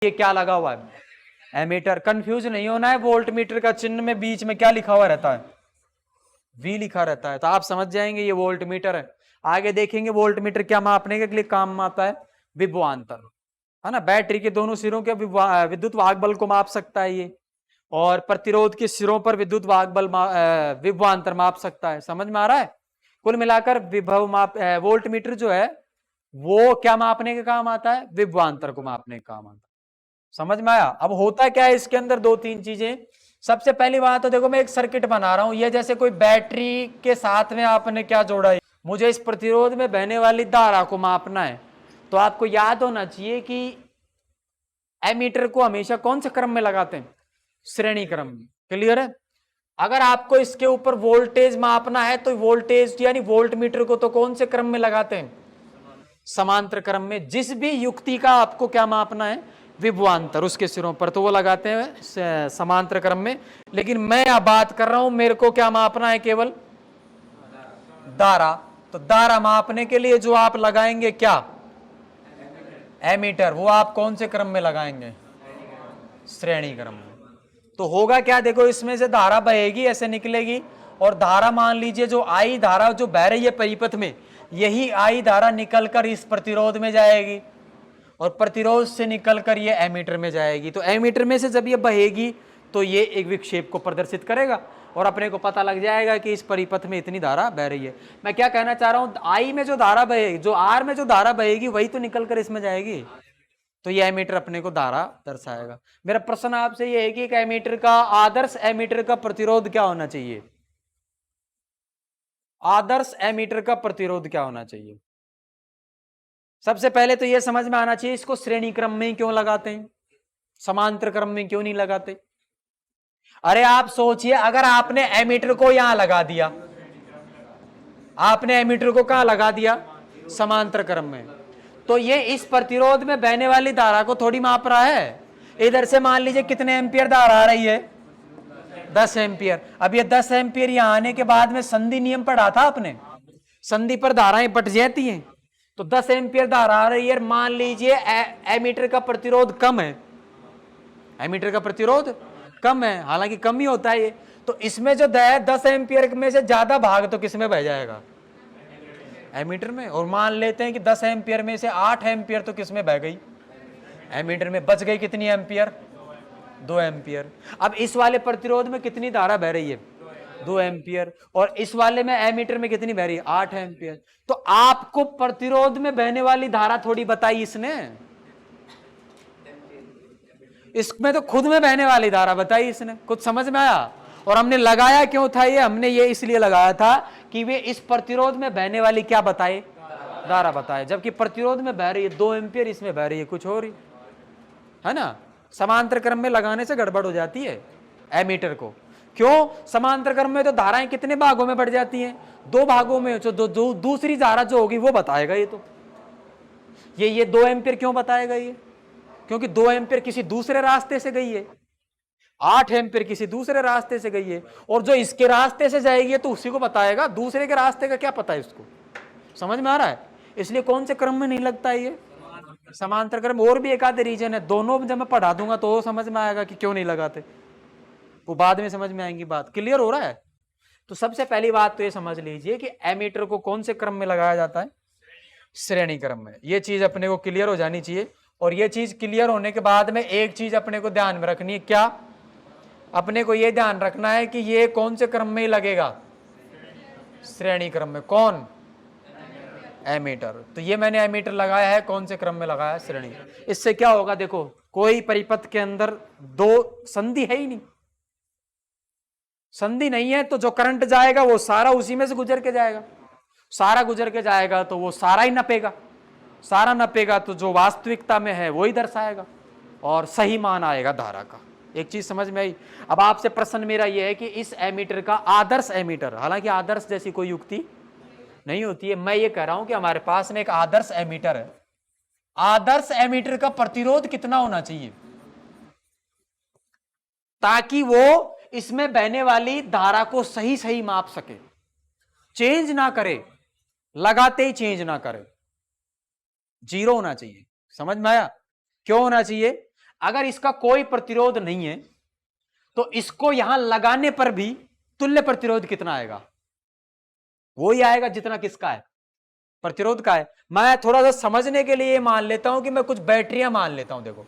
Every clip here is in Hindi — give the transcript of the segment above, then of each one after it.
ये क्या लगा हुआ है? एमीटर। कंफ्यूज नहीं होना है, वोल्ट मीटर का चिन्ह में बीच में क्या लिखा हुआ रहता है? वी लिखा रहता है, तो आप समझ जाएंगे ये वोल्ट मीटर है। आगे देखेंगे वोल्ट मीटर क्या मापने के लिए काम में आता है? विभवांतर, है ना। बैटरी के दोनों सिरों के विद्युत वाहक बल को माप सकता है ये, और प्रतिरोध के सिरों पर विद्युत वाहक बल विभवांतर माप सकता है। समझ में आ रहा है? कुल मिलाकर विभव माप वोल्ट मीटर जो है वो क्या मापने के काम आता है? विभवांतर को मापने के काम आता है। समझ में आया? अब होता क्या है इसके अंदर? दो तीन चीजें। सबसे पहली बात तो देखो, मैं एक सर्किट बना रहा हूं, ये जैसे कोई बैटरी के साथ में आपने क्या जोड़ा है, मुझे इस प्रतिरोध में बहने वाली धारा को मापना है, तो आपको याद होना चाहिए कि एमीटर को हमेशा कौन से क्रम में लगाते हैं? श्रेणी क्रम में। क्लियर है? अगर आपको इसके ऊपर वोल्टेज मापना है तो वोल्टेज यानी वोल्ट मीटर को तो कौन से क्रम में लगाते हैं? समांतर क्रम में। जिस भी युक्ति का आपको क्या मापना है? विभवांतर, उसके सिरों पर तो वो लगाते हैं समांतर क्रम में। लेकिन मैं अब बात कर रहा हूं, मेरे को क्या मापना है? केवल धारा। तो धारा मापने के लिए जो आप लगाएंगे क्या? एमीटर। वो आप कौन से क्रम में लगाएंगे? श्रेणी क्रम में। तो होगा क्या? देखो, इसमें से धारा बहेगी, ऐसे निकलेगी, और धारा मान लीजिए जो आई धारा जो बह रही है परिपथ में, यही आई धारा निकलकर इस प्रतिरोध में जाएगी, और प्रतिरोध से निकलकर ये एमीटर में जाएगी। तो एमीटर में से जब ये बहेगी तो ये एक विक्षेप को प्रदर्शित करेगा, और अपने को पता लग जाएगा कि इस परिपथ में इतनी धारा बह रही है। मैं क्या कहना चाह रहा हूं, आई में जो धारा बहेगी, जो आर में जो धारा बहेगी, वही तो निकलकर इसमें जाएगी। तो ये एमीटर अपने को धारा दर्शाएगा। मेरा प्रश्न आपसे ये है कि एक एमीटर का, आदर्श एमीटर का प्रतिरोध क्या होना चाहिए? आदर्श एमीटर का प्रतिरोध क्या होना चाहिए? सबसे पहले तो यह समझ में आना चाहिए इसको श्रेणी क्रम में क्यों लगाते हैं, समांतर क्रम में क्यों नहीं लगाते? अरे आप सोचिए, अगर आपने एमीटर को यहां लगा दिया, आपने एमीटर को कहां लगा दिया? समांतर क्रम में, तो ये इस प्रतिरोध में बहने वाली धारा को थोड़ी माप रहा है। इधर से मान लीजिए कितने एम्पियर धारा आ रही है? 10 एम्पियर। अब ये 10 एम्पियर यहां आने के बाद में संधि नियम पढ़ा था आपने, संधि पर धाराएं बट जाती हैं। तो 10 एम्पियर धारा आ रही है, मान लीजिए एमीटर का प्रतिरोध कम है, एमीटर का प्रतिरोध कम है, हालांकि कम ही होता है ये। तो इसमें जो 10 एम्पियर में से ज्यादा भाग तो किसमें बह जाएगा? एमीटर में। और मान लेते हैं कि 10 एम्पियर में से 8 एम्पियर तो किसमें बह गई? एमीटर में। बच गई कितनी एम्पियर? 2 एम्पियर। अब इस वाले प्रतिरोध में कितनी धारा बह रही है? 2 एम्पियर। और इस वाले में एमीटर में कितनी बह रही है? 8 एम्पियर। तो आपको प्रतिरोध में बहने वाली धारा थोड़ी बताई इसने, इसमें तो खुद में बहने वाली धारा बताई इसने। कुछ समझ में आया? और हमने लगाया क्यों था ये? हमने ये इसलिए लगाया था कि वे इस प्रतिरोध में बहने वाली क्या बताए? धारा बताए। जबकि प्रतिरोध में बह रही है 2 एम्पियर, इसमें बह रही है कुछ और ही, है ना। समांतर क्रम में लगाने से गड़बड़ हो जाती है एमीटर को। क्यों? समांतर क्रम में तो धाराएं कितने भागों में बढ़ जाती हैं? 2 भागों में। जो दूसरी धारा जो होगी वो बताएगा ये। तो ये 2 एम्पियर क्यों बताएगा ये? क्योंकि 2 एम्पियर किसी दूसरे रास्ते से गई है, 8 एम्पियर किसी दूसरे रास्ते से गई है, और जो इसके रास्ते से जाएगी तो उसी को बताएगा, दूसरे के रास्ते का क्या पता है इसको। समझ में आ रहा है? इसलिए कौन से क्रम में नहीं लगता है ये? समांतर क्रम। और भी एक आधे रीजन है, दोनों जब मैं पढ़ा दूंगा तो समझ में आएगा कि क्यों नहीं लगाते, वो बाद में समझ में आएंगी बात। क्लियर हो रहा है? तो सबसे पहली बात तो ये समझ लीजिए कि एमीटर को कौन से क्रम में लगाया जाता है? श्रेणी क्रम में। ये चीज अपने को क्लियर हो जानी चाहिए। और ये चीज क्लियर होने के बाद में एक चीज अपने को ध्यान में रखनी है। क्या? अपने को ये ध्यान रखना है कि ये कौन से क्रम में लगेगा? श्रेणी क्रम में। कौन? एमीटर। तो ये मैंने एमीटर लगाया है, कौन से क्रम में लगाया? श्रेणी। इससे क्या होगा? देखो, कोई परिपथ के अंदर 2 संधि है ही नहीं, संधि नहीं है, तो जो करंट जाएगा वो सारा उसी में से गुजर के जाएगा, सारा गुजर के जाएगा, तो वो सारा ही नपेगा, सारा नपेगा तो जो वास्तविकता में है वो ही दर्शाएगा, और सही मान आएगा धारा का। एक चीज समझ में आई? अब आपसे प्रश्न मेरा यह है कि इस एमीटर का, आदर्श एमीटर, हालांकि आदर्श जैसी कोई युक्ति नहीं होती है, मैं ये कह रहा हूं कि हमारे पास में एक आदर्श एमीटर है, आदर्श एमीटर का प्रतिरोध कितना होना चाहिए ताकि वो इसमें बहने वाली धारा को सही सही माप सके, चेंज ना करे, लगाते ही चेंज ना करे, 0 होना चाहिए। समझ में आया? क्यों होना चाहिए? अगर इसका कोई प्रतिरोध नहीं है तो इसको यहां लगाने पर भी तुल्य प्रतिरोध कितना आएगा? वही आएगा जितना किसका है, प्रतिरोध का है। मैं थोड़ा सा समझने के लिए मान लेता हूं कि मैं कुछ बैटरियां मान लेता हूं। देखो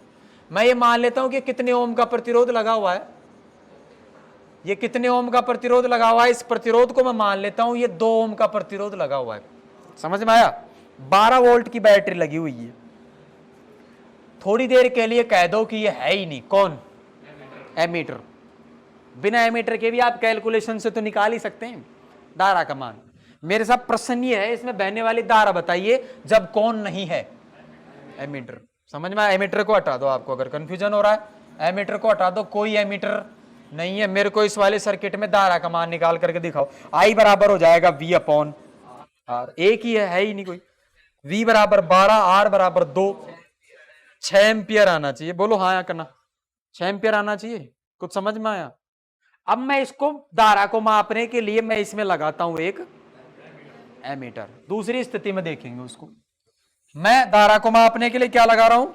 मैं ये मान लेता हूं कि कितने ओम का प्रतिरोध लगा हुआ है, ये कितने ओम का प्रतिरोध लगा हुआ है, इस प्रतिरोध को मैं मान लेता हूं ये 2 ओम का प्रतिरोध लगा हुआ है। समझ में आया? 12 वोल्ट की बैटरी लगी हुई है। थोड़ी देर के लिए कह दो कि ये है ही नहीं, कौन? एमीटर। बिना एमीटर के भी आप कैलकुलेशन से तो निकाल ही सकते हैं धारा का मान। मेरे साथ प्रश्न ये है, इसमें बहने वाली धारा बताइए जब कौन नहीं है? एमीटर। समझ में आया? एमीटर को हटा दो, आपको अगर कंफ्यूजन हो रहा है एमीटर को हटा दो, कोई एमीटर नहीं है। मेरे को इस वाले सर्किट में धारा का मान निकाल करके दिखाओ। आई बराबर हो जाएगा V अपॉन आर, एक ही है ही नहीं कोई। V बराबर 12, आर बराबर 2, 6 एम्पियर आना चाहिए। बोलो हाँ या करना, 6 एम्पियर आना चाहिए। कुछ समझ में आया? अब मैं इसको धारा को मापने के लिए मैं इसमें लगाता हूं एक एमीटर। दूसरी स्थिति में देखेंगे उसको। मैं धारा को मापने के लिए क्या लगा रहा हूं?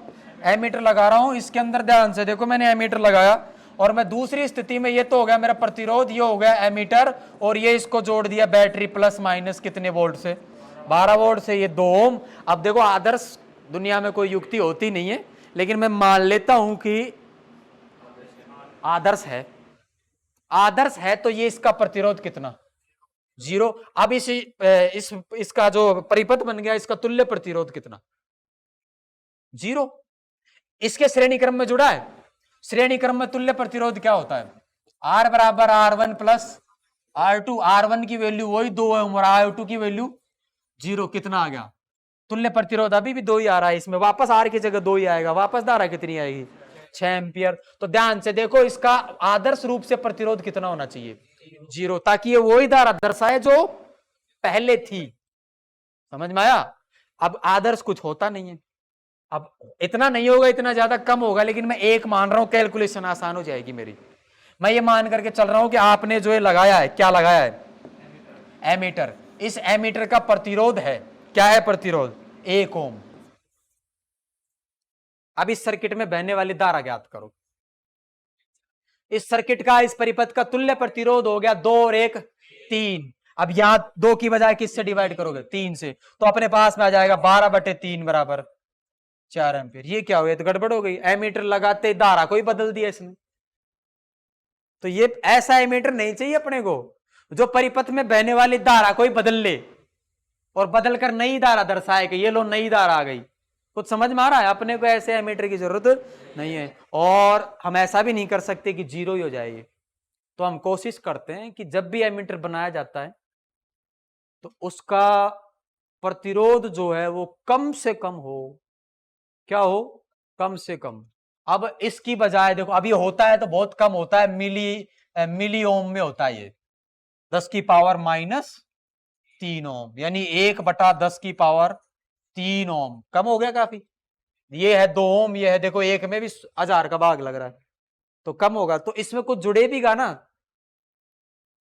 एमीटर लगा रहा हूं। इसके अंदर ध्यान से देखो, मैंने एमीटर लगाया और मैं दूसरी स्थिति में, ये तो हो गया मेरा प्रतिरोध, ये हो गया एमीटर, और ये इसको जोड़ दिया बैटरी प्लस माइनस कितने वोल्ट से? 12 वोल्ट से, ये 2 ओम। अब देखो आदर्श दुनिया में कोई युक्ति होती नहीं है, लेकिन मैं मान लेता हूं कि आदर्श है। आदर्श है तो ये इसका प्रतिरोध कितना? 0। अब इसका जो परिपथ बन गया, इसका तुल्य प्रतिरोध कितना? 0। इसके श्रेणी क्रम में जुड़ा है। श्रेणी क्रम में तुल्य प्रतिरोध क्या होता है? R बराबर R1 प्लस R2। R1 की वैल्यू वही 2 है और R2 की वैल्यू 0। कितना आ गया? तुल्य प्रतिरोध अभी भी 2 ही आ रहा है इसमें, वापस R की जगह 2 ही आएगा। वापस धारा कितनी आएगी? 6 एम्पियर। तो ध्यान से देखो, इसका आदर्श रूप से प्रतिरोध कितना होना चाहिए? 0, ताकि ये वही धारा दर्शाए जो पहले थी। समझ में आया? अब आदर्श कुछ होता नहीं है। अब इतना नहीं होगा, इतना ज्यादा कम होगा, लेकिन मैं एक मान रहा हूं, कैलकुलेशन आसान हो जाएगी मेरी। मैं ये मान करके चल रहा हूं कि आपने जो ये लगाया है, क्या लगाया है? एमीटर। इस एमीटर का प्रतिरोध है, क्या है प्रतिरोध? 1 ओम। अब इस सर्किट में बहने वाली धारा ज्ञात करो। इस सर्किट का, इस परिपथ का तुल्य प्रतिरोध हो गया 2 और 1 3। अब यहां 2 की बजाय किससे डिवाइड करोगे? 3 से, तो अपने पास में आ जाएगा 12/3 बराबर 4 एम्पियर। ये क्या हुआ? तो गड़बड़ हो गई। एमीटर लगाते धारा को ही बदल दिया इसने। तो ये ऐसा एमीटर नहीं चाहिए अपने को जो परिपथ में बहने वाली धारा को ही बदल ले और बदलकर नई धारा दर्शाए कि ये लो नई धारा आ गई। कुछ समझ में आ रहा है? अपने को ऐसे एमीटर की जरूरत नहीं है। और हम ऐसा भी नहीं कर सकते कि 0 ही हो जाए। तो हम कोशिश करते हैं कि जब भी एमीटर बनाया जाता है तो उसका प्रतिरोध जो है वो कम से कम हो। क्या हो? कम से कम। अब इसकी बजाय देखो, अभी होता है तो बहुत कम होता है, मिली ओम में होता है ये, 10 की पावर -3 ओम, यानी 1/10 की पावर 3 ओम। कम हो गया काफी। ये है 2 ओम, ये है देखो 1 में भी 1000 का भाग लग रहा है, तो कम होगा। तो इसमें कुछ जुड़े भी गा ना,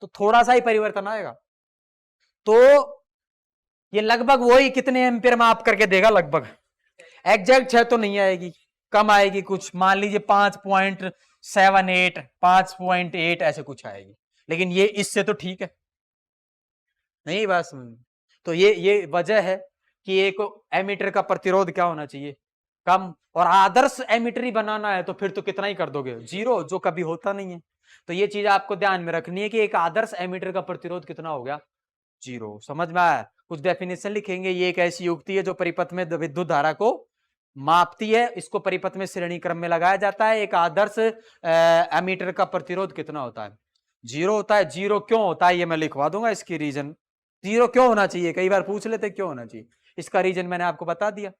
तो थोड़ा सा ही परिवर्तन आएगा। तो ये लगभग वही कितने एम्पियर में आप करके देगा, लगभग एग्जैक्ट 6 तो नहीं आएगी, कम आएगी कुछ। मान लीजिए 5.78, 5.8 ऐसे कुछ आएगी, लेकिन ये इससे तो ठीक है नहीं बस। तो ये वजह है कि एक एमीटर का प्रतिरोध क्या होना चाहिए? कम। और आदर्श एमीटर ही बनाना है तो फिर तो कितना ही कर दोगे? 0, जो कभी होता नहीं है। तो ये चीज आपको ध्यान में रखनी है कि एक आदर्श एमीटर का प्रतिरोध कितना हो गया? 0। समझ में आया? कुछ डेफिनेशन लिखेंगे। ये एक ऐसी युक्ति है जो परिपथ में विद्युत धारा को मापती है। इसको परिपथ में श्रेणी क्रम में लगाया जाता है। एक आदर्श एमीटर का प्रतिरोध कितना होता है? 0 होता है। 0 क्यों होता है ये मैं लिखवा दूंगा, इसकी रीजन। 0 क्यों होना चाहिए, कई बार पूछ लेते क्यों होना चाहिए, इसका रीजन मैंने आपको बता दिया।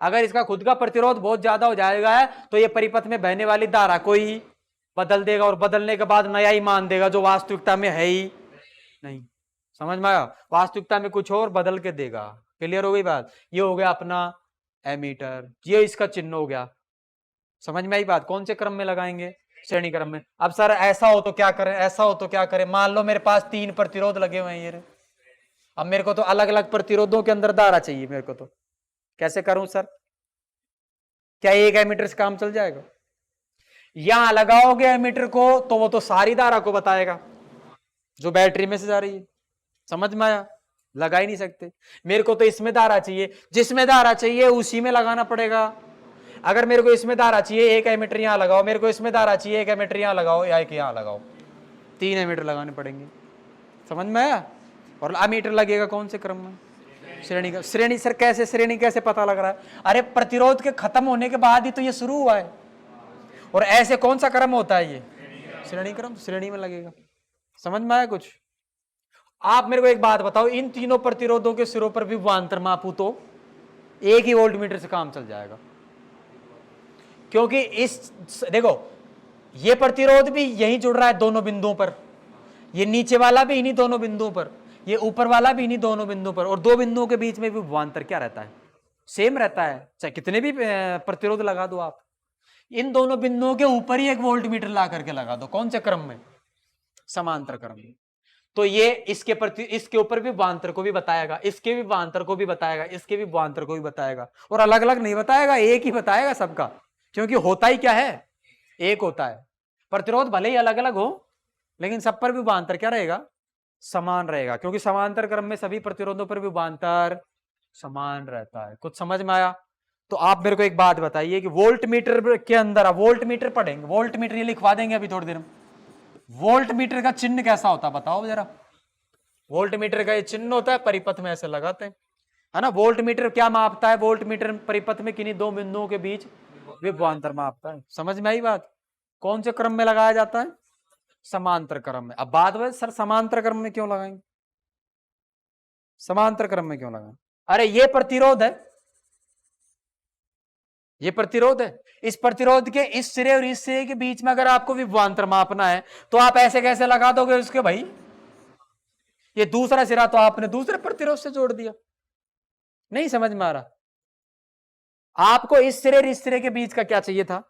अगर इसका खुद का प्रतिरोध बहुत ज्यादा हो जाएगा तो ये परिपथ में बहने वाली धारा को ही बदल देगा और बदलने के बाद नया ही मान देगा जो वास्तविकता में है ही नहीं। समझ में आया? वास्तविकता में कुछ और बदल के देगा। क्लियर हो गई बात? ये हो गया अपना एमीटर, ये इसका चिन्ह हो गया। समझ में आई बात? कौन से क्रम में लगाएंगे? श्रेणी क्रम में। अब सर ऐसा हो तो क्या करें, ऐसा हो तो क्या करें? मान लो मेरे पास 3 प्रतिरोध लगे हुए हैं ये। अब मेरे को तो अलग अलग प्रतिरोधों के अंदर धारा चाहिए मेरे को, तो कैसे करूं सर? क्या एक एमीटर से काम चल जाएगा? यहां लगाओगे एमीटर को तो वो तो सारी धारा को बताएगा जो बैटरी में से जा रही है। समझ में आया? लगा ही नहीं सकते। मेरे को तो इसमें धारा चाहिए, जिसमें धारा चाहिए उसी में लगाना पड़ेगा। अगर मेरे को इसमें धारा चाहिए, एक एमीटर यहां लगाओ, मेरे को इसमें धारा चाहिए, एक एमीटर यहां लगाओ या एक यहां लगाओ, 3 एमीटर लगाने पड़ेंगे। समझ में आया? और अमीटर लगेगा कौन से क्रम में? श्रेणी का। श्रेणी सर कैसे? श्रेणी कैसे पता लग रहा है? अरे प्रतिरोध के खत्म होने के बाद ही तो ये शुरू हुआ है। और ऐसे कौन सा क्रम होता है ये? श्रेणी क्रम। श्रेणी में लगेगा। समझ में आया कुछ? आप मेरे को एक बात बताओ, इन तीनों प्रतिरोधों के सिरों पर भी विभवांतर मापू तो एक ही वोल्टमीटर से काम चल जाएगा। क्योंकि इस देखो, ये प्रतिरोध भी यहीं जुड़ रहा है दोनों बिंदुओं पर, ये नीचे वाला भी इन्हीं दोनों बिंदुओं पर, ये ऊपर वाला भी इन्हीं दोनों बिंदुओं पर, और दो बिंदुओं के बीच में भी विभवांतर क्या रहता है? सेम रहता है। चाहे कितने भी प्रतिरोध लगा दो आप, इन दोनों बिंदुओं के ऊपर ही एक वोल्टमीटर ला करके लगा दो। कौन से क्रम में? समांतर क्रम में। तो ये इसके ऊपर भी विभवांतर को भी बताएगा, इसके भी विभवांतर को भी बताएगा, इसके भी विभवांतर को भी बताएगा, और अलग अलग नहीं बताएगा, एक ही बताएगा सबका। क्योंकि होता ही क्या है? एक होता है। प्रतिरोध भले ही अलग अलग हो, लेकिन सब पर भी विभवांतर क्या रहेगा? समान रहेगा। क्योंकि समांतर क्रम में सभी प्रतिरोधों पर विभवांतर समान रहता है। कुछ समझ में आया? तो आप मेरे को एक बात बताइए कि वोल्टमीटर के अंदर, वोल्टमीटर पढ़ेंगे, वोल्टमीटर ये लिखवा देंगे अभी थोड़ी देर में। वोल्टमीटर का चिन्ह कैसा होता है बताओ जरा। वोल्टमीटर का ये चिन्ह होता है, परिपथ में ऐसे लगाते हैं, है ना। वोल्टमीटर क्या मापता है? वोल्टमीटर परिपथ में किन्हीं दो बिंदुओं के बीच विभवांतर मापता है। समझ में आई बात? कौन से क्रम में लगाया जाता है? समांतर क्रम में। अब बात है सर समांतर क्रम में क्यों लगाएंगे? समांतर क्रम में क्यों लगाएंगे? अरे ये प्रतिरोध है, ये प्रतिरोध है। इस प्रतिरोध के इस सिरे और इस सिरे के बीच में अगर आपको विभवांतर मापना है तो आप ऐसे कैसे लगा दोगे उसके भाई? ये दूसरा सिरा तो आपने दूसरे प्रतिरोध से जोड़ दिया। नहीं समझ में आ रहा? आपको इस सिरे और इस सिरे के बीच का क्या चाहिए था?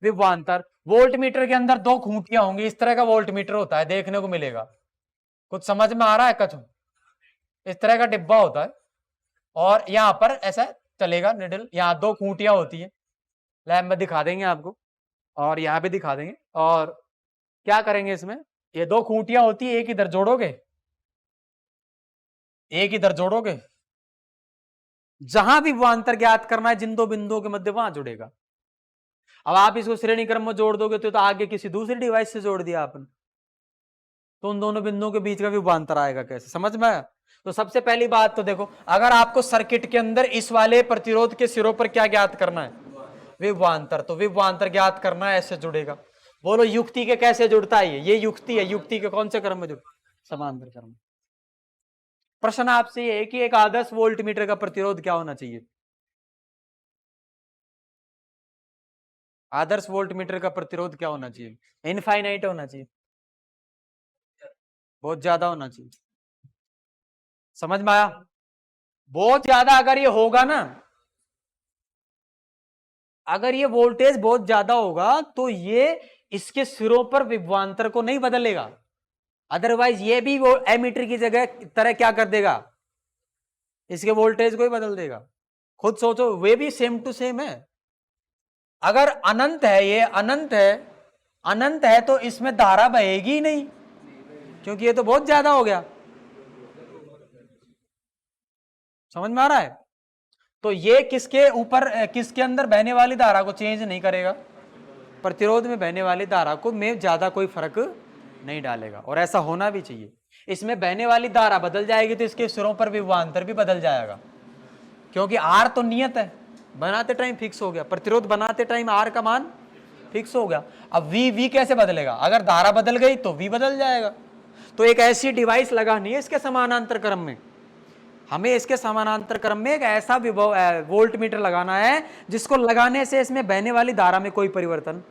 विभवांतर। वोल्टमीटर के अंदर दो खूंटियां होंगी, इस तरह का वोल्टमीटर होता है, देखने को मिलेगा। कुछ समझ में आ रहा है? कछु इस तरह का डिब्बा होता है और यहां पर ऐसा चलेगा निडल, यहां दो खूंटियां होती है। लैब में दिखा देंगे आपको और यहां पे दिखा देंगे। और क्या करेंगे इसमें? ये दो खूंटियां होती है, एक इधर जोड़ोगे, एक इधर जोड़ोगे, जहां भी विभवांतर ज्ञात करना है जिन दो बिंदुओं के मध्य वहां जुड़ेगा। अब आप इसको श्रेणी क्रम में जोड़ दोगे तो आगे किसी दूसरी डिवाइस से जोड़ दिया आपने, तो उन दोनों बिंदुओं के बीच का विभवांतर आएगा कैसे? समझ में आया? तो सबसे पहली बात तो देखो, अगर आपको सर्किट के अंदर इस वाले प्रतिरोध के सिरों पर क्या ज्ञात करना है? विभवांतर। तो विभवांतर ज्ञात करना है, ऐसे जुड़ेगा। बोलो युक्ति के कैसे जुड़ता है? ये युक्ति है, युक्ति के कौन से क्रम में जुड़ता? समांतर क्रम। प्रश्न आपसे ये है कि एक आदर्श वोल्टमीटर का प्रतिरोध क्या होना चाहिए? आदर्श वोल्टमीटर का प्रतिरोध क्या होना चाहिए? इनफाइनाइट होना चाहिए? बहुत ज्यादा होना चाहिए? समझ में आया? बहुत ज्यादा अगर ये होगा ना, अगर ये वोल्टेज बहुत ज्यादा होगा तो ये इसके सिरों पर विभवांतर को नहीं बदलेगा, अदरवाइज ये भी वो एमीटर की जगह तरह क्या कर देगा? इसके वोल्टेज को ही बदल देगा। खुद सोचो, वे भी सेम टू सेम है। अगर अनंत है, ये अनंत है, अनंत है तो इसमें धारा बहेगी ही नहीं, क्योंकि ये तो बहुत ज्यादा हो गया। समझ में आ रहा है? तो ये किसके ऊपर, किसके अंदर बहने वाली धारा को चेंज नहीं करेगा? प्रतिरोध में बहने वाली धारा को में ज्यादा कोई फर्क नहीं डालेगा, और ऐसा होना भी चाहिए। इसमें बहने वाली धारा बदल जाएगी तो इसके सिरों पर विभवांतर भी बदल जाएगा, क्योंकि आर तो नियत है, बनाते टाइम फिक्स हो गया। प्रतिरोध बनाते टाइम आर का मान फिक्स हो गया। अब वी कैसे बदलेगा? अगर धारा बदल गई तो वी बदल जाएगा। तो एक ऐसी डिवाइस लगानी है इसके समानांतर क्रम में, हमें इसके समानांतर क्रम में एक ऐसा वोल्ट मीटर लगाना है जिसको लगाने से इसमें बहने वाली धारा में कोई परिवर्तन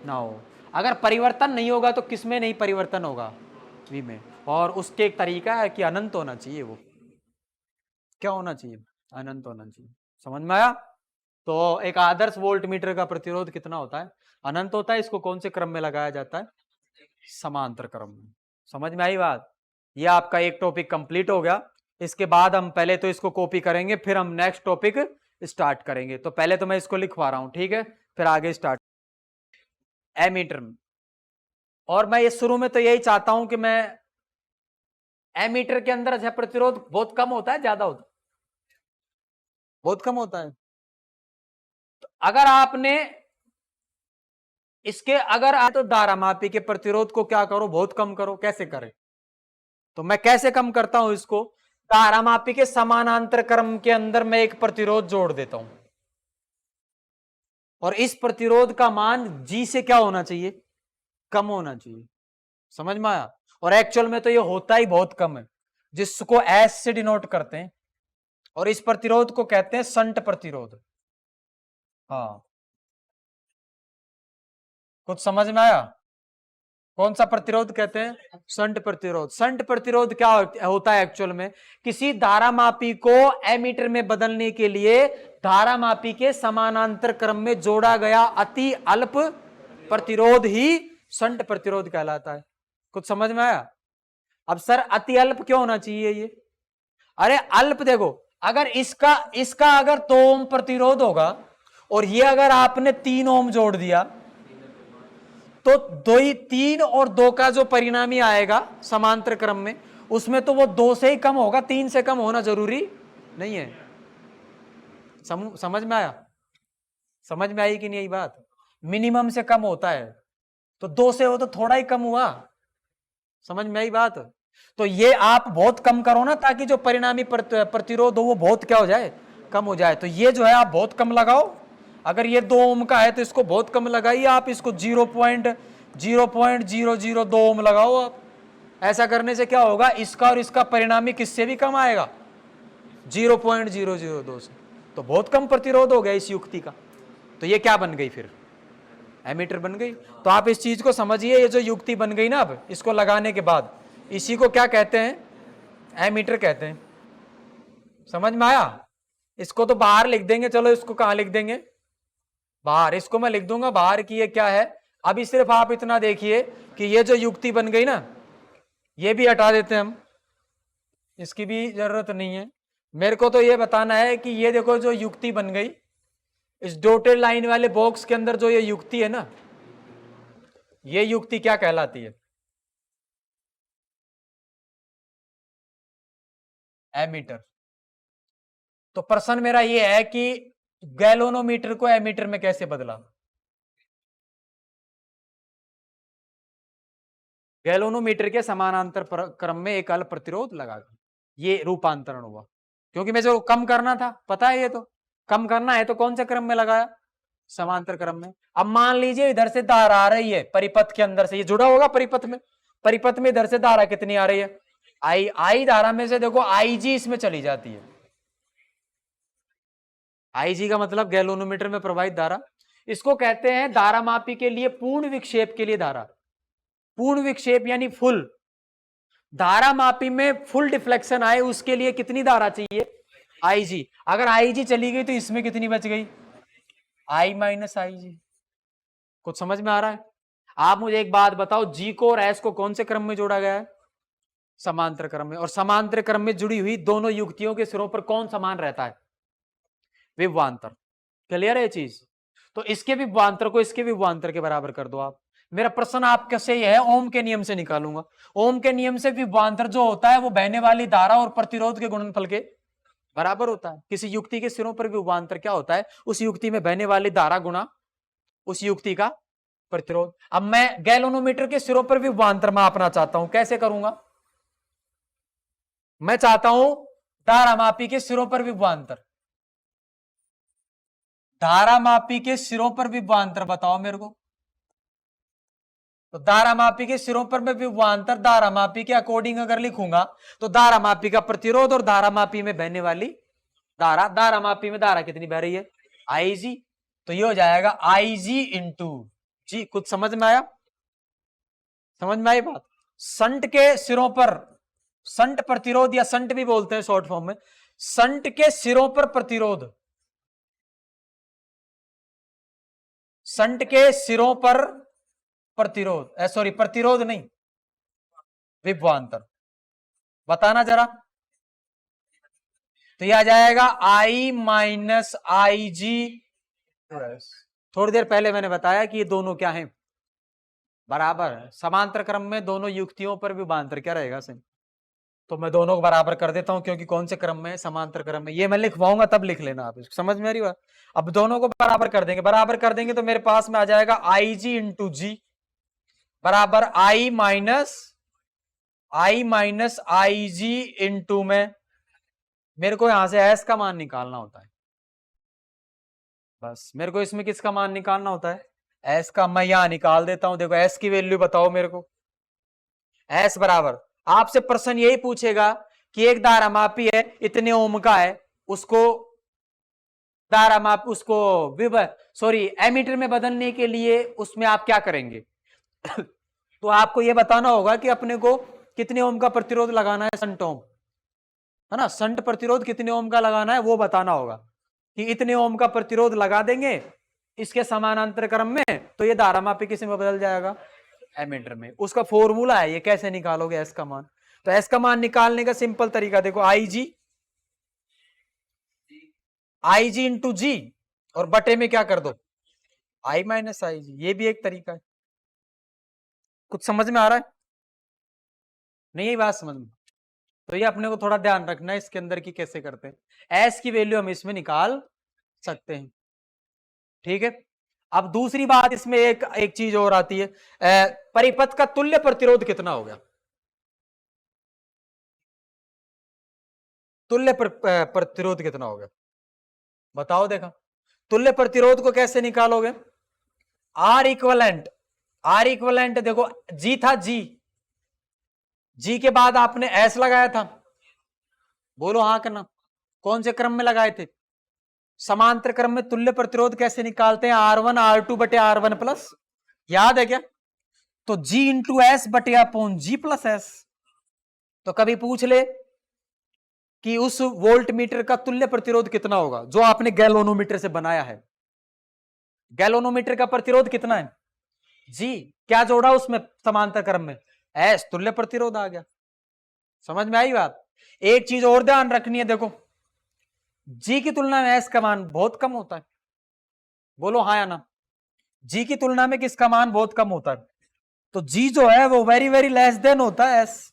ना हो। अगर परिवर्तन नहीं होगा तो किस में नहीं परिवर्तन होगा? वी में। और उसके एक तरीका है कि अनंत होना चाहिए। वो क्या होना चाहिए? अनंत होना चाहिए। समझ में आया? तो एक आदर्श वोल्ट मीटर का प्रतिरोध कितना होता है? अनंत होता है। इसको कौन से क्रम में लगाया जाता है? समांतर क्रम में। समझ में आई बात? ये आपका एक टॉपिक कंप्लीट हो गया। इसके बाद हम पहले तो इसको कॉपी करेंगे, फिर हम नेक्स्ट टॉपिक स्टार्ट करेंगे। तो पहले तो मैं इसको लिखवा रहा हूं, ठीक है, फिर आगे स्टार्ट। एमीटर में। और मैं ये शुरू में तो यही चाहता हूं कि मैं एमीटर के अंदर अच्छा प्रतिरोध बहुत कम होता है, ज्यादा होता है? बहुत कम होता है। तो अगर आपने इसके अगर आप तो धारा मापी के प्रतिरोध को क्या करो, बहुत कम करो। कैसे करें? तो मैं कैसे कम करता हूं इसको? धारा मापी के समानांतर क्रम के अंदर मैं एक प्रतिरोध जोड़ देता हूं, और इस प्रतिरोध का मान G से क्या होना चाहिए? कम होना चाहिए। समझ में आया? और एक्चुअल में तो ये होता ही बहुत कम है, जिसको S से डिनोट करते हैं, और इस प्रतिरोध को कहते हैं संट प्रतिरोध। हाँ, कुछ समझ में आया? कौन सा प्रतिरोध कहते हैं? संट प्रतिरोध। संट प्रतिरोध क्या होता है एक्चुअल में? किसी धारामापी को एमीटर में बदलने के लिए धारामापी के समानांतर क्रम में जोड़ा गया अति अल्प प्रतिरोध ही संट प्रतिरोध कहलाता है। कुछ समझ में आया? अब सर अति अल्प क्यों होना चाहिए ये? अरे अल्प देखो, अगर इसका अगर 2 ओम प्रतिरोध होगा और ये अगर आपने 3 ओम जोड़ दिया, तो 3 और 2 का जो परिणामी आएगा समांतर क्रम में, उसमें तो वो 2 से ही कम होगा, 3 से कम होना जरूरी नहीं है। समझ में आया? समझ में आई कि नहीं? यही बात मिनिमम से कम होता है, तो 2 से हो तो थोड़ा ही कम हुआ। समझ में आई बात? तो ये आप बहुत कम करो ना, ताकि जो परिणामी प्रतिरोध हो वो बहुत क्या हो जाए? कम हो जाए। तो ये जो है आप बहुत कम लगाओ। अगर ये 2 ओम का है तो इसको बहुत कम लगाइए, आप इसको 0.002 ओम लगाओ आप। ऐसा करने से क्या होगा? इसका और इसका परिणामी किससे भी कम आएगा? 0.002 से। तो बहुत कम प्रतिरोध हो गया इस युक्ति का। तो ये क्या बन गई फिर? एमीटर बन गई। तो आप इस चीज को समझिए, ये जो युक्ति बन गई ना अब इसको लगाने के बाद, इसी को क्या कहते हैं? एमीटर कहते हैं। समझ में आया? इसको तो बाहर लिख देंगे। चलो इसको कहां लिख देंगे? बाहर। इसको मैं लिख दूंगा बाहर की ये क्या है। अभी सिर्फ आप इतना देखिए कि ये जो युक्ति बन गई ना, ये भी हटा देते हैं हम, इसकी भी जरूरत नहीं है। मेरे को तो ये बताना है कि ये देखो जो युक्ति बन गई, इस डॉटेड लाइन वाले बॉक्स के अंदर जो ये युक्ति है ना, ये युक्ति क्या कहलाती है? एमीटर। तो प्रश्न मेरा ये है कि गैलोनोमीटर को एमीटर में कैसे बदला? गैलोनोमीटर के समानांतर क्रम में एक अल्प प्रतिरोध लगाकर ये रूपांतरण हुआ, क्योंकि मैं जो कम करना था पता है, ये तो कम करना है तो कौन से क्रम में लगाया? समांतर क्रम में। अब मान लीजिए इधर से धारा आ रही है परिपथ के अंदर से, ये जुड़ा होगा परिपथ में, परिपथ में इधर से धारा कितनी आ रही है? आई धारा में से देखो IG इसमें चली जाती है। IG का मतलब गैलोनोमीटर में प्रवाहित धारा। इसको कहते हैं धारा मापी के लिए पूर्ण विक्षेप के लिए धारा। पूर्ण विक्षेप यानी फुल धारा मापी में फुल डिफ्लेक्शन आए, उसके लिए कितनी धारा चाहिए? IG। अगर IG चली गई तो इसमें कितनी बच गई? I minus IG। कुछ समझ में आ रहा है? आप मुझे एक बात बताओ, G को और S को कौन से क्रम में जोड़ा गया है? समांतर क्रम में। और समांतर क्रम में जुड़ी हुई दोनों युक्तियों के सिरों पर कौन समान रहता है? विभवांतर। क्लियर है ये चीज? तो इसके विभवांतर को इसके विभवांतर के बराबर कर दो आप। मेरा प्रश्न आपके से यह है, ओम के नियम से निकालूंगा। ओम के नियम से विभवांतर जो होता है वो बहने वाली धारा और प्रतिरोध के गुणनफल के बराबर होता है। किसी युक्ति के सिरों पर विभवांतर क्या होता है? उस युक्ति में बहने वाली धारा गुणा उस युक्ति का प्रतिरोध। अब मैं गैलोनोमीटर के सिरों पर विभवांतर मापना चाहता हूं, कैसे करूंगा? मैं चाहता हूं धारा मापी के सिरों पर विभवांतर। धारा मापी के सिरों पर विभवांतर बताओ मेरे को। तो धारा मापी के सिरों पर मैं विभवांतर धारा मापी के अकॉर्डिंग अगर लिखूंगा, तो धारा मापी का प्रतिरोध और धारा मापी में बहने वाली धारा, धारा मापी में धारा कितनी बह रही है? IG। तो ये हो जाएगा IG इंटू G। कुछ समझ में आया? समझ में आई बात? संट के सिरों पर, संट प्रतिरोध या संट भी बोलते हैं शॉर्ट फॉर्म में, संट के सिरों पर प्रतिरोध, संट के सिरों पर प्रतिरोध, सॉरी प्रतिरोध नहीं, विभवांतर। बताना जरा। तो यह आ जाएगा I माइनस IG। थोड़ी देर पहले मैंने बताया कि ये दोनों क्या हैं? बराबर। समांतर क्रम में दोनों युक्तियों पर विभवांतर क्या रहेगा सही? तो मैं दोनों को बराबर कर देता हूं, क्योंकि कौन से क्रम में? समांतर क्रम में। ये मैं लिखवाऊंगा तब लिख लेना आप, समझ में आ रही बात? अब दोनों को बराबर कर देंगे, बराबर कर देंगे तो मेरे पास में आ जाएगा आई जी इंटू जी बराबर आई माइनस आई जी इंटू में, मेरे को यहां से एस का मान निकालना होता है। बस मेरे को इसमें किसका मान निकालना होता है? एस का। मैं यहां निकाल देता हूं, देखो एस की वैल्यू बताओ मेरे को। एस बराबर, आपसे प्रश्न यही पूछेगा कि एक धारामापी है, इतने ओम का है, उसको धारामाप उसको एमीटर में बदलने के लिए उसमें आप क्या करेंगे? तो आपको यह बताना होगा कि अपने को कितने ओम का प्रतिरोध लगाना है, संट ओम, है ना? संट प्रतिरोध कितने ओम का लगाना है वो बताना होगा कि इतने ओम का प्रतिरोध लगा देंगे इसके समानांतर क्रम में, तो ये धारामापी किस में बदल जाएगा? एमीटर में। उसका फॉर्मूला है, ये कैसे निकालोगे एस का मान? तो एस का मान निकालने का सिंपल तरीका देखो, आई जी इंटू जी और बटे में क्या कर दो? आई माइनस आई जी। ये भी एक तरीका है। कुछ समझ में आ रहा है? नहीं यही बात समझ में? तो ये अपने को थोड़ा ध्यान रखना है इसके अंदर की कैसे करते हैं। एस की वैल्यू हम इसमें निकाल सकते हैं, ठीक है। अब दूसरी बात इसमें एक चीज और आती है, परिपथ का तुल्य प्रतिरोध कितना हो गया? तुल्य प्रतिरोध कितना हो गया बताओ? देखा, तुल्य प्रतिरोध को कैसे निकालोगे? आर इक्वलेंट देखो, जी था, जी के बाद आपने एस लगाया था, बोलो हाँ करना। कौन से क्रम में लगाए थे? समांतर क्रम में तुल्य प्रतिरोध कैसे निकालते हैं? R1 R2 बटे R1 प्लस, याद है क्या? तो G इंटू एस बटे अपॉन G प्लस एस। तो कभी पूछ ले कि उस वोल्ट मीटर का तुल्य प्रतिरोध कितना होगा जो आपने गैलोनोमीटर से बनाया है? गैलोनोमीटर का प्रतिरोध कितना है? G। क्या जोड़ा उसमें समांतर क्रम में? एस। तुल्य प्रतिरोध आ गया। समझ में आई बात? एक चीज और ध्यान रखनी है, देखो जी की तुलना में एस का मान बहुत कम होता है, बोलो हाँ या ना? जी की तुलना में किसका मान बहुत कम होता है? तो जी जो है वो वेरी वेरी लेस देन होता है एस,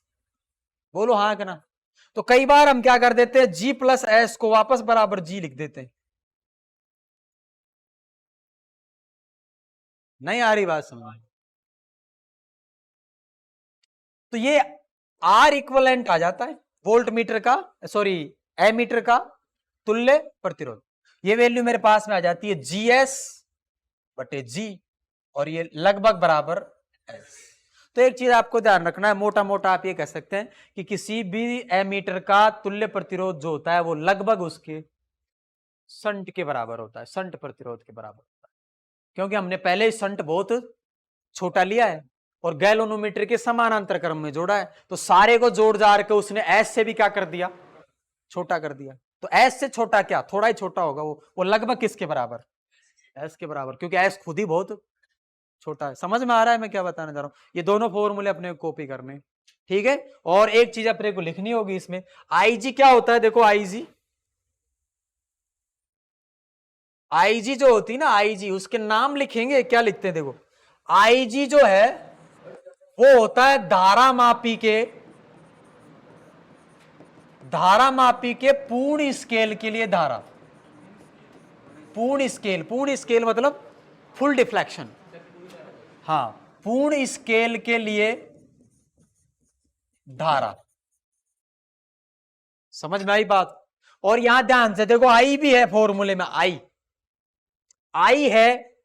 बोलो हाँ कि ना? तो कई बार हम क्या कर देते हैं, जी प्लस एस को वापस बराबर जी लिख देते हैं। नहीं आ रही बात समझ? तो ये आर इक्वलेंट आ जाता है वोल्ट मीटर का, एमीटर का तुल्य प्रतिरोध। ये वैल्यू मेरे पास में आ जाती है जीएस बटे जी, और ये लगभग बराबर एस। तो एक चीज आपको ध्यान रखना है, मोटा मोटा आप ये कह सकते हैं कि किसी भी एमीटर का तुल्य प्रतिरोध जो होता है वो लगभग उसके संट के बराबर होता है, संट प्रतिरोध के बराबर होता है, क्योंकि हमने पहले ही संट बहुत छोटा लिया है और गैलोनोमीटर के समानांतर क्रम में जोड़ा है, तो सारे को जोड़ जाड़ के उसने एस से भी क्या कर दिया? छोटा कर दिया। तो एस से छोटा क्या? थोड़ा ही छोटा होगा वो लगभग किसके बराबर? एस के बराबर, क्योंकि एस खुद ही बहुत छोटा है। समझ में आ रहा है मैं क्या बताने जा रहा हूं? ये दोनों फॉर्मूले अपने को कॉपी करने, ठीक है। और एक चीज अपने को लिखनी होगी इसमें, आईजी क्या होता है? देखो आईजी जो होती है ना, आईजी उसके नाम लिखेंगे, क्या लिखते हैं देखो, आईजी जो है वो होता है धारा मापी के पूर्ण स्केल के लिए धारा। पूर्ण स्केल मतलब फुल डिफ्लेक्शन, हाँ, पूर्ण स्केल के लिए धारा। समझ में आई बात? और यहां ध्यान से देखो, आई भी है फॉर्मूले में, आई है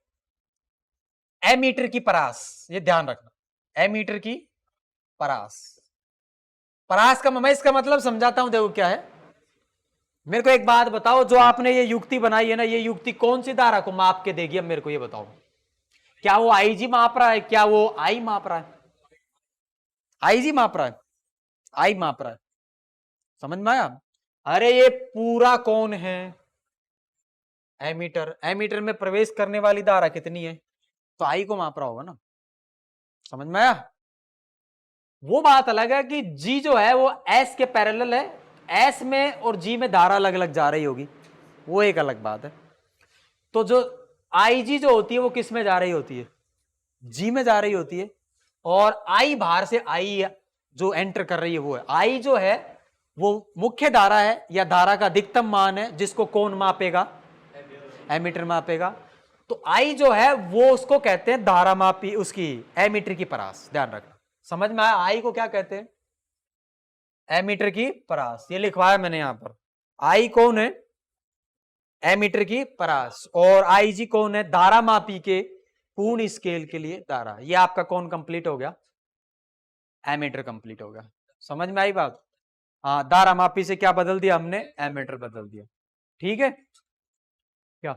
एमीटर की परास, ये ध्यान रखना, एमीटर की परास का मैं इसका मतलब समझाता हूं। देखो क्या है, मेरे को एक बात बताओ, जो आपने ये युक्ति बनाई है ना, ये युक्ति कौन सी धारा को माप के देगी? अब मेरे को ये बताओ, क्या वो आईजी माप रहा है? क्या वो आई माप रहा है? आईजी माप रहा है, आई माप रहा है। समझ में आया? अरे ये पूरा कौन है? एमीटर में प्रवेश करने वाली धारा कितनी है? तो आई को माप रहा होगा ना। समझ में आया? वो बात अलग है कि जी जो है वो एस के पैरेलल है, एस में और जी में धारा अलग अलग जा रही होगी, वो एक अलग बात है। तो जो आईजी जो होती है वो किस में जा रही होती है? जी में जा रही होती है। और आई बाहर से आई जो एंटर कर रही है वो है। आई जो है वो मुख्य धारा है या धारा का अधिकतम मान है, जिसको कौन मापेगा? एमीटर मापेगा। तो आई जो है वो उसको कहते हैं धारा मापी, उसकी एमीटर की परास। ध्यान रखना, समझ में आया? आई को क्या कहते हैं? एमीटर की परास। ये लिखवाया मैंने यहां पर। आई कौन है? एमीटर की परास। और आई जी कौन है? धारा मापी के पूर्ण स्केल के लिए धारा। ये आपका कौन कंप्लीट हो गया? एमीटर कंप्लीट हो गया। समझ में आई बात? हाँ, धारा मापी से क्या बदल दिया हमने? एमीटर बदल दिया। ठीक है क्या?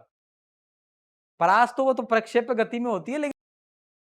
परास तो वो तो प्रक्षेप गति में होती है, लेकिन